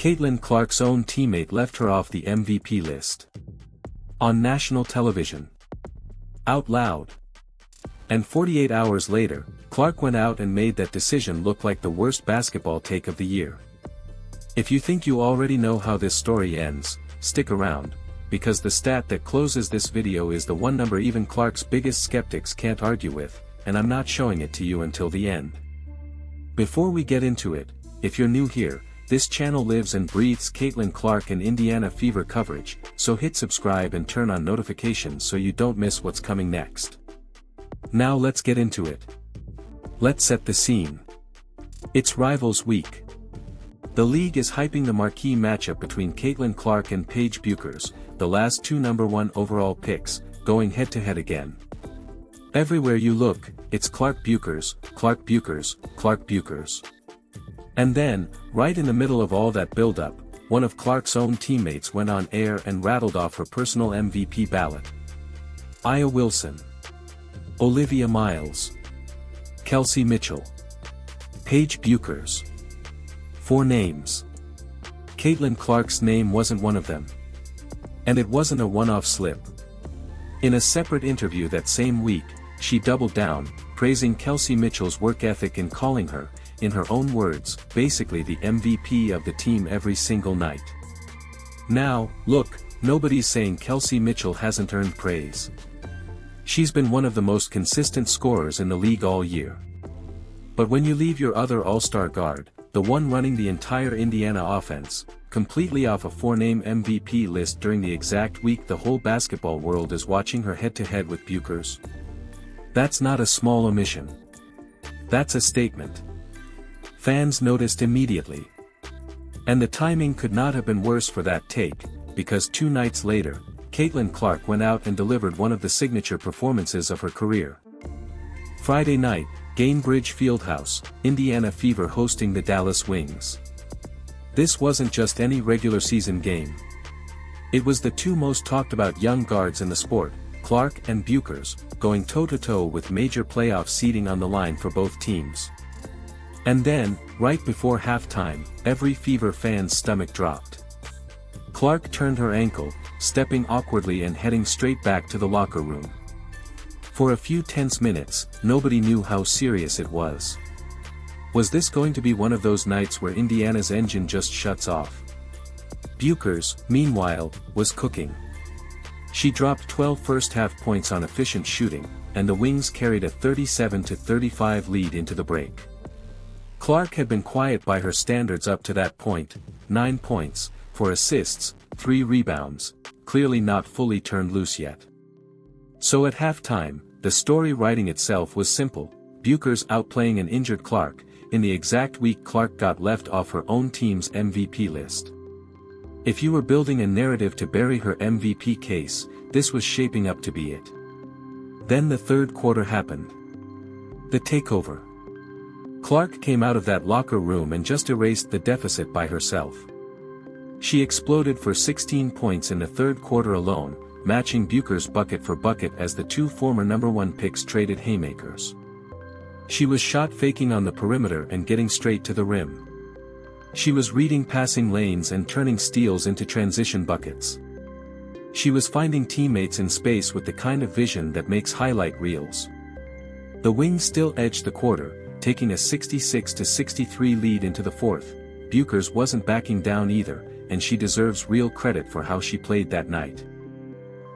Caitlin Clark's own teammate left her off the MVP list. On national television. Out loud. And 48 hours later, Clark went out and made that decision look like the worst basketball take of the year. If you think you already know how this story ends, stick around, because the stat that closes this video is the one number even Clark's biggest skeptics can't argue with, and I'm not showing it to you until the end. Before we get into it, if you're new here, this channel lives and breathes Caitlin Clark and Indiana Fever coverage, so hit subscribe and turn on notifications so you don't miss what's coming next. Now let's get into it. Let's set the scene. It's Rivals Week. The league is hyping the marquee matchup between Caitlin Clark and Paige Bueckers, the last two #1 overall picks, going head-to-head again. Everywhere you look, it's Clark Bueckers, Clark Bueckers, Clark Bueckers. And then, right in the middle of all that build-up, one of Clark's own teammates went on air and rattled off her personal MVP ballot. Aliyah Wilson. Olivia Miles. Kelsey Mitchell. Paige Bueckers. 4 names. Caitlin Clark's name wasn't one of them. And it wasn't a one-off slip. In a separate interview that same week, she doubled down, praising Kelsey Mitchell's work ethic and calling her, in her own words, basically the MVP of the team every single night. Now, look, nobody's saying Kelsey Mitchell hasn't earned praise. She's been one of the most consistent scorers in the league all year. But when you leave your other all-star guard, the one running the entire Indiana offense, completely off a 4-name MVP list during the exact week the whole basketball world is watching her head-to-head with Bueckers, that's not a small omission. That's a statement. Fans noticed immediately. And the timing could not have been worse for that take, because 2 nights later, Caitlin Clark went out and delivered one of the signature performances of her career. Friday night, Gainbridge Fieldhouse, Indiana Fever hosting the Dallas Wings. This wasn't just any regular season game. It was the 2 most talked about young guards in the sport, Clark and Bueckers, going toe-to-toe with major playoff seeding on the line for both teams. And then, right before halftime, every Fever fan's stomach dropped. Clark turned her ankle, stepping awkwardly and heading straight back to the locker room. For a few tense minutes, nobody knew how serious it was. Was this going to be one of those nights where Indiana's engine just shuts off? Bueckers, meanwhile, was cooking. She dropped 12 first-half points on efficient shooting, and the Wings carried a 37-35 lead into the break. Clark had been quiet by her standards up to that point, 9 points, 4 assists, 3 rebounds, clearly not fully turned loose yet. So at halftime, the story writing itself was simple, Bueckers outplaying an injured Clark, in the exact week Clark got left off her own team's MVP list. If you were building a narrative to bury her MVP case, this was shaping up to be it. Then the third quarter happened. The takeover. Clark came out of that locker room and just erased the deficit by herself. She exploded for 16 points in the third quarter alone, matching Bueckers' bucket for bucket as the 2 former #1 picks traded haymakers. She was shot faking on the perimeter and getting straight to the rim. She was reading passing lanes and turning steals into transition buckets. She was finding teammates in space with the kind of vision that makes highlight reels. The Wings still edged the quarter, taking a 66-63 lead into the fourth. Bueckers wasn't backing down either, and she deserves real credit for how she played that night.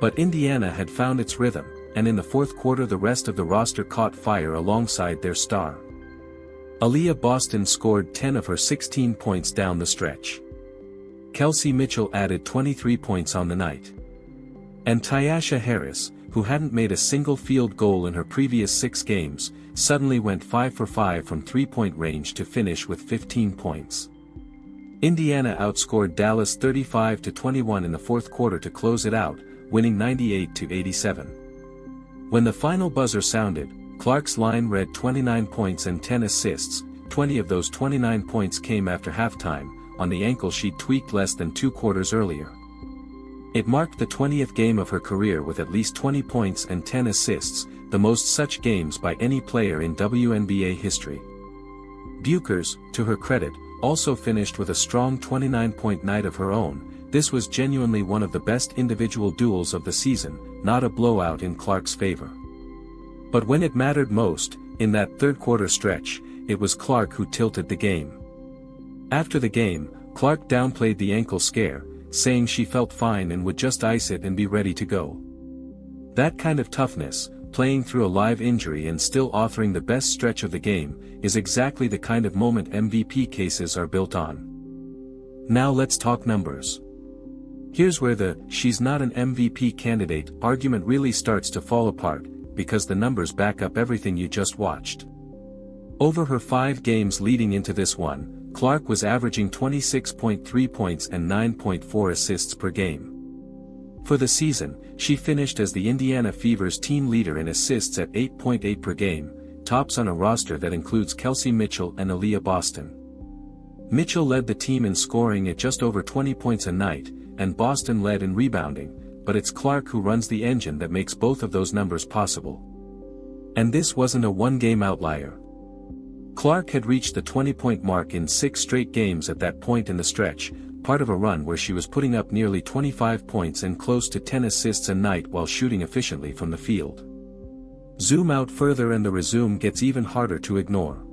But Indiana had found its rhythm, and in the fourth quarter the rest of the roster caught fire alongside their star. Aliyah Boston scored 10 of her 16 points down the stretch. Kelsey Mitchell added 23 points on the night. And Tyasha Harris, who hadn't made a single field goal in her previous 6 games, suddenly went 5 for 5 from 3-point range to finish with 15 points. Indiana outscored Dallas 35-21 in the fourth quarter to close it out, winning 98-87. When the final buzzer sounded, Clark's line read 29 points and 10 assists. 20 of those 29 points came after halftime, on the ankle she'd tweaked less than 2 quarters earlier. It marked the 20th game of her career with at least 20 points and 10 assists, the most such games by any player in WNBA history. Bueckers, to her credit, also finished with a strong 29-point night of her own. This was genuinely one of the best individual duels of the season, not a blowout in Clark's favor. But when it mattered most, in that third-quarter stretch, it was Clark who tilted the game. After the game, Clark downplayed the ankle scare, saying she felt fine and would just ice it and be ready to go. That kind of toughness, playing through a live injury and still authoring the best stretch of the game, is exactly the kind of moment MVP cases are built on. Now let's talk numbers. Here's where the "she's not an MVP candidate" argument really starts to fall apart, because the numbers back up everything you just watched. Over her 5 games leading into this one, Clark was averaging 26.3 points and 9.4 assists per game. For the season, she finished as the Indiana Fever's team leader in assists at 8.8 per game, tops on a roster that includes Kelsey Mitchell and Aliyah Boston. Mitchell led the team in scoring at just over 20 points a night, and Boston led in rebounding, but it's Clark who runs the engine that makes both of those numbers possible. And this wasn't a one-game outlier. Clark had reached the 20-point mark in 6 straight games at that point in the stretch, part of a run where she was putting up nearly 25 points and close to 10 assists a night while shooting efficiently from the field. Zoom out further and the resume gets even harder to ignore.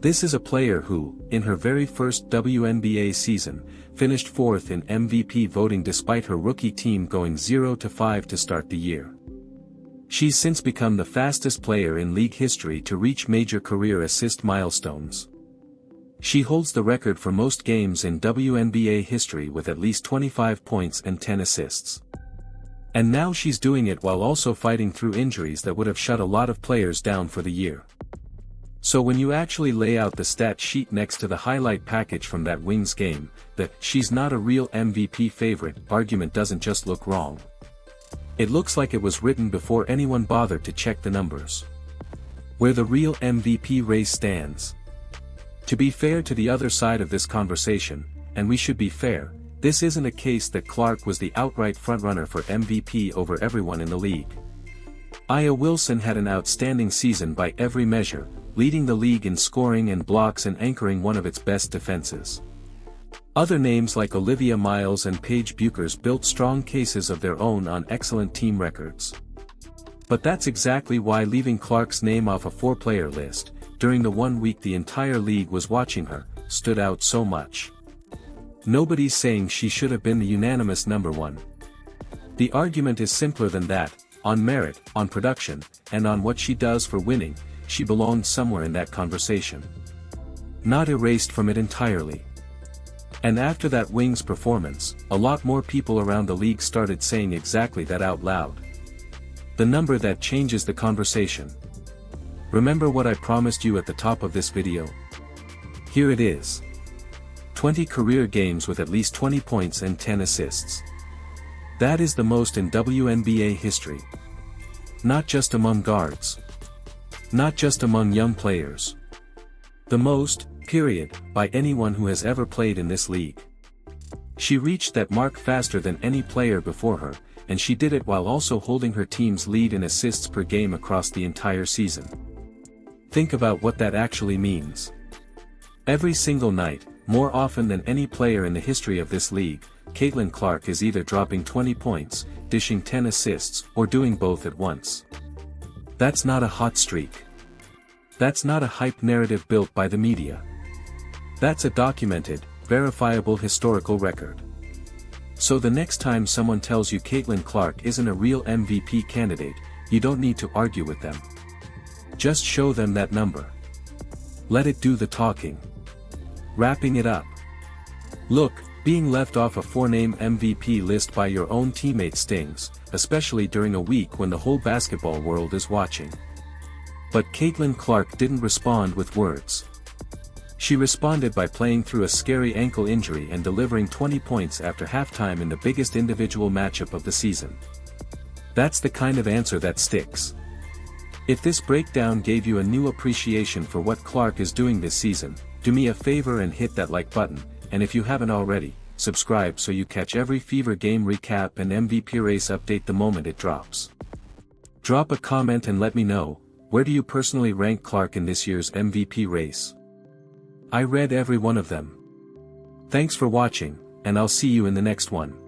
This is a player who, in her very first WNBA season, finished 4th in MVP voting despite her rookie team going 0-5 to start the year. She's since become the fastest player in league history to reach major career assist milestones. She holds the record for most games in WNBA history with at least 25 points and 10 assists. And now she's doing it while also fighting through injuries that would have shut a lot of players down for the year. So when you actually lay out the stat sheet next to the highlight package from that Wings game, the "she's not a real MVP favorite" argument doesn't just look wrong. It looks like it was written before anyone bothered to check the numbers. Where the real MVP race stands. To be fair to the other side of this conversation, and we should be fair, this isn't a case that Clark was the outright frontrunner for MVP over everyone in the league. Aliyah Wilson had an outstanding season by every measure, leading the league in scoring and blocks and anchoring one of its best defenses. Other names like Olivia Miles and Paige Bueckers built strong cases of their own on excellent team records. But that's exactly why leaving Clark's name off a 4-player list, during the 1 week the entire league was watching her, stood out so much. Nobody's saying she should have been the unanimous number 1. The argument is simpler than that. On merit, on production, and on what she does for winning, she belonged somewhere in that conversation. Not erased from it entirely. And after that Wings performance, a lot more people around the league started saying exactly that out loud. The number that changes the conversation. Remember what I promised you at the top of this video? Here it is. 20 career games with at least 20 points and 10 assists. That is the most in WNBA history. Not just among guards. Not just among young players. The most, period, by anyone who has ever played in this league. She reached that mark faster than any player before her, and she did it while also holding her team's lead in assists per game across the entire season. Think about what that actually means. Every single night, more often than any player in the history of this league, Caitlin Clark is either dropping 20 points, dishing 10 assists, or doing both at once. That's not a hot streak. That's not a hype narrative built by the media. That's a documented, verifiable historical record. So the next time someone tells you Caitlin Clark isn't a real MVP candidate, you don't need to argue with them. Just show them that number. Let it do the talking. Wrapping it up. Look, being left off a 4-name MVP list by your own teammate stings, especially during a week when the whole basketball world is watching. But Caitlin Clark didn't respond with words. She responded by playing through a scary ankle injury and delivering 20 points after halftime in the biggest individual matchup of the season. That's the kind of answer that sticks. If this breakdown gave you a new appreciation for what Clark is doing this season, do me a favor and hit that like button, and if you haven't already, subscribe so you catch every Fever game recap and MVP race update the moment it drops. Drop a comment and let me know, where do you personally rank Clark in this year's MVP race? I read every one of them. Thanks for watching, and I'll see you in the next one.